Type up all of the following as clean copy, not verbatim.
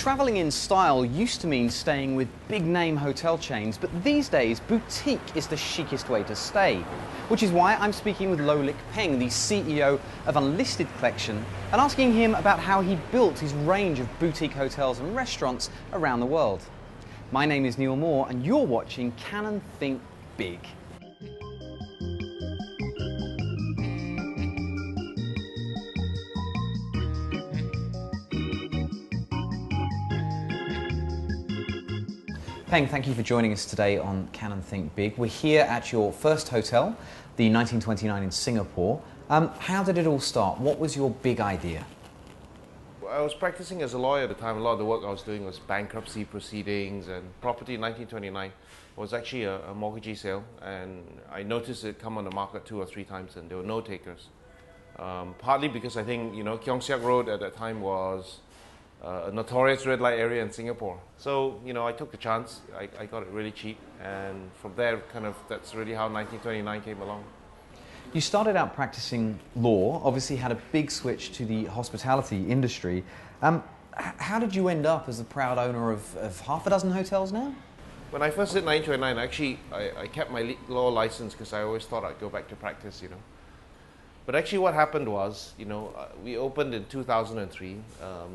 Travelling in style used to mean staying with big-name hotel chains, but these days, boutique is the chicest way to stay. Which is why I'm speaking with Loh Lik Peng, the CEO of Unlisted Collection, and asking him about how he built his range of boutique hotels and restaurants around the world. My name is Neil Moore, and you're watching Can & Think Big. Peng, thank you for joining us today on Can & Think Big. We're here at your first hotel, the 1929 in Singapore. How did it all start? What was your big idea? I was practicing as a lawyer at the time. A lot of the work I was doing was bankruptcy proceedings, and property in 1929 was actually a mortgagee sale, and I noticed it come on the market 2 or 3 times and there were no takers. Partly because I think, Keong Siak Road at that time was a notorious red light area in Singapore. So, I took the chance. I got it really cheap, and from there, that's really how 1929 came along. You started out practicing law, obviously had a big switch to the hospitality industry. How did you end up as the proud owner of half a dozen hotels now? When I first did 1929, actually, I kept my law license because I always thought I'd go back to practice, But actually what happened was, we opened in 2003,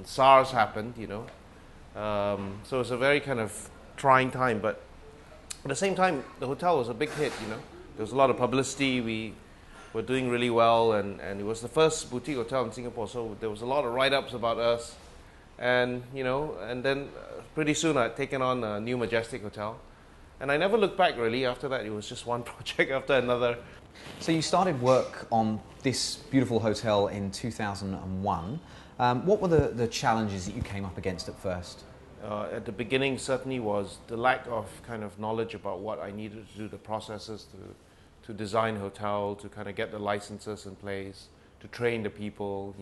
SARS happened, so it was a very kind of trying time, but at the same time, the hotel was a big hit, There was a lot of publicity, we were doing really well, and it was the first boutique hotel in Singapore, so there was a lot of write-ups about us, and, and then pretty soon I'd taken on a new Majestic hotel, and I never looked back really. After that, it was just one project after another. So you started work on this beautiful hotel in 2001. What were the challenges that you came up against at first? At the beginning, certainly was the lack of kind of knowledge about what I needed to do, the processes to design a hotel, to kind of get the licenses in place, to train the people,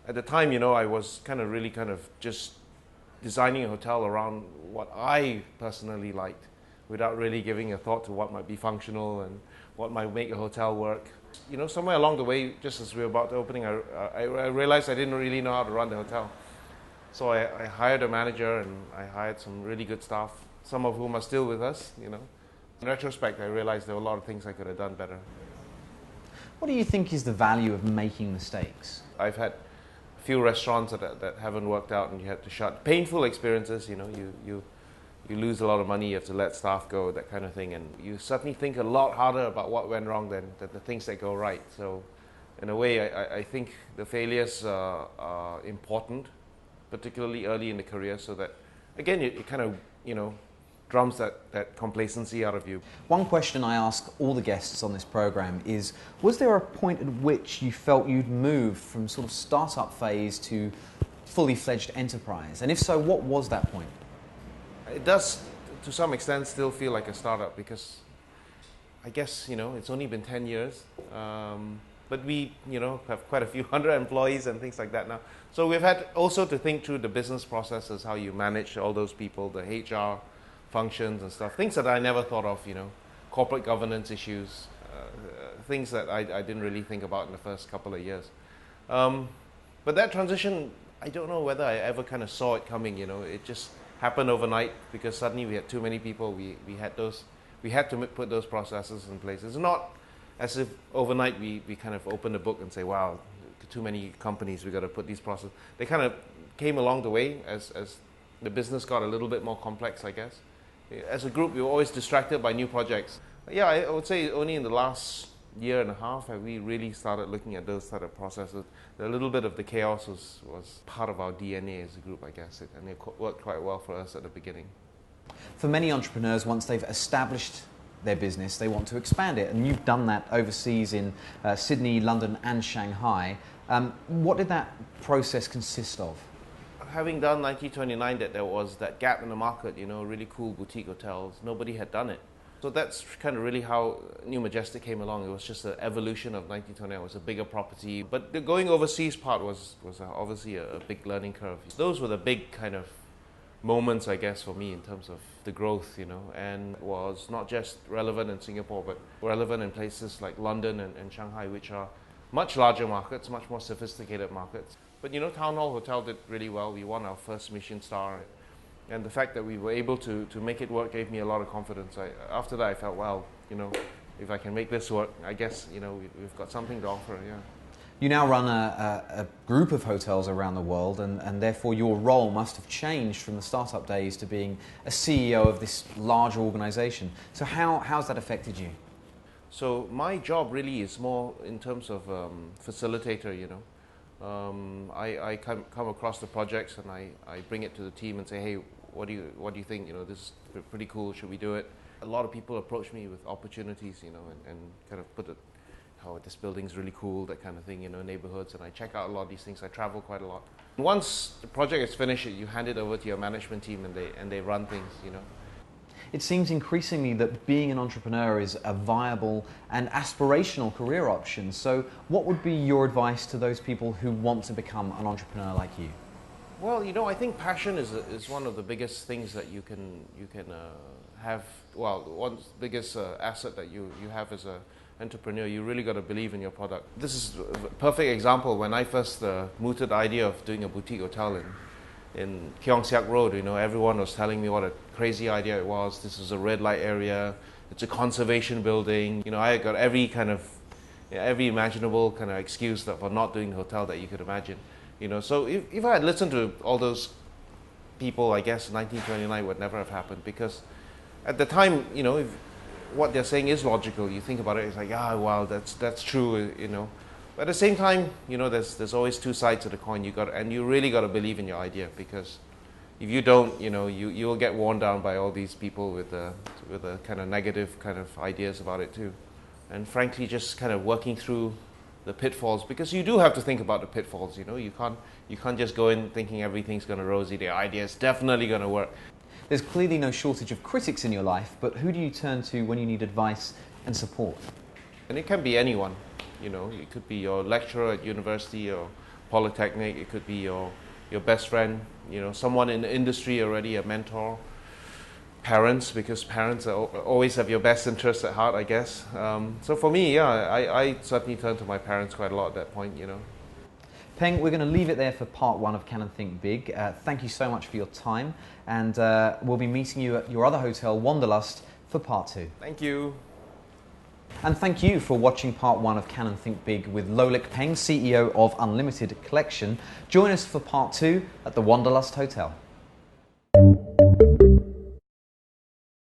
At the time, I was really just designing a hotel around what I personally liked, without really giving a thought to what might be functional and what might make a hotel work. Somewhere along the way, just as we were about to opening, I realized I didn't really know how to run the hotel. So I hired a manager, and I hired some really good staff, some of whom are still with us, In retrospect, I realized there were a lot of things I could have done better. What do you think is the value of making mistakes? I've had a few restaurants that haven't worked out and you had to shut. Painful experiences, you lose a lot of money, you have to let staff go, that kind of thing, and you suddenly think a lot harder about what went wrong than the things that go right. So in a way, I think the failures are important, particularly early in the career, so that, again, it kind of, drums that complacency out of you. One question I ask all the guests on this program is, was there a point at which you felt you'd moved from sort of startup phase to fully fledged enterprise? And if so, what was that point? It does, to some extent, still feel like a startup because I guess, it's only been 10 years. But we, have quite a few hundred employees and things like that now. So we've had also to think through the business processes, how you manage all those people, the HR functions and stuff, things that I never thought of, corporate governance issues, things that I didn't really think about in the first couple of years. But that transition, I don't know whether I ever kind of saw it coming, it just happened overnight because suddenly we had too many people, we had to put those processes in place. It's not as if overnight we kind of opened a book and say, wow, too many companies, we got to put these processes. They kind of came along the way as the business got a little bit more complex, I guess. As a group, we were always distracted by new projects. Yeah, I would say only in the last year and a half have we really started looking at those sort of processes. A little bit of the chaos was part of our DNA as a group, I guess, and it worked quite well for us at the beginning. For many entrepreneurs, once they've established their business, they want to expand it, and you've done that overseas in Sydney, London and Shanghai. What did that process consist of? Having done 1929, that there was that gap in the market, really cool boutique hotels. Nobody had done it. So that's kind of really how New Majestic came along. It was just an evolution of 1929. It was a bigger property. But the going overseas part was obviously a big learning curve. Those were the big kind of moments, I guess, for me in terms of the growth, and was not just relevant in Singapore, but relevant in places like London and Shanghai, which are much larger markets, much more sophisticated markets. But you know, Town Hall Hotel did really well. We won our first Michelin star, and the fact that we were able to make it work gave me a lot of confidence. After that, I felt, well, you know, if I can make this work, I guess, you know, we've got something to offer. Yeah. You now run a group of hotels around the world, and therefore your role must have changed from the startup days to being a CEO of this larger organization. So how's that affected you? So my job really is more in terms of facilitator, you know. I come across the projects and I bring it to the team and say, hey, what do you think? You know, this is pretty cool. Should we do it? A lot of people approach me with opportunities, you know, and kind of put it, oh, this building's really cool, that kind of thing, you know, neighborhoods, and I check out a lot of these things. I travel quite a lot. Once the project is finished, you hand it over to your management team and they run things, you know. It seems increasingly that being an entrepreneur is a viable and aspirational career option. So what would be your advice to those people who want to become an entrepreneur like you? Well, you know, I think passion is one of the biggest things that you can have. Well, one biggest asset that you have as an entrepreneur. You really got to believe in your product. This is a perfect example. When I first mooted the idea of doing a boutique hotel in Keong Siak Road, you know, everyone was telling me what a crazy idea it was. This is a red light area. It's a conservation building. You know, I got every imaginable kind of excuse for not doing the hotel that you could imagine. You know, so if I had listened to all those people, I guess 1929 would never have happened, because at the time, you know, if what they're saying is logical. You think about it, it's like, well, that's true, you know. But at the same time, you know, there's always two sides of the coin. You really got to believe in your idea, because if you don't, you know, you will get worn down by all these people with the kind of negative kind of ideas about it too. And frankly, just kind of working through the pitfalls, because you do have to think about the pitfalls. You know, you can't just go in thinking everything's going to rosy. The idea is definitely going to work. There's clearly no shortage of critics in your life, but who do you turn to when you need advice and support? And it can be anyone. You know, it could be your lecturer at university or polytechnic. It could be your best friend. You know, someone in the industry already, a mentor. Parents, because parents always have your best interests at heart, I guess. So for me, yeah, I certainly turn to my parents quite a lot at that point, you know. Peng, we're going to leave it there for part one of Can and Think Big. Thank you so much for your time, and we'll be meeting you at your other hotel, Wanderlust, for part two. Thank you. And thank you for watching part one of Can and Think Big with Loh Lik Peng, CEO of Unlisted Collection. Join us for part two at the Wanderlust Hotel.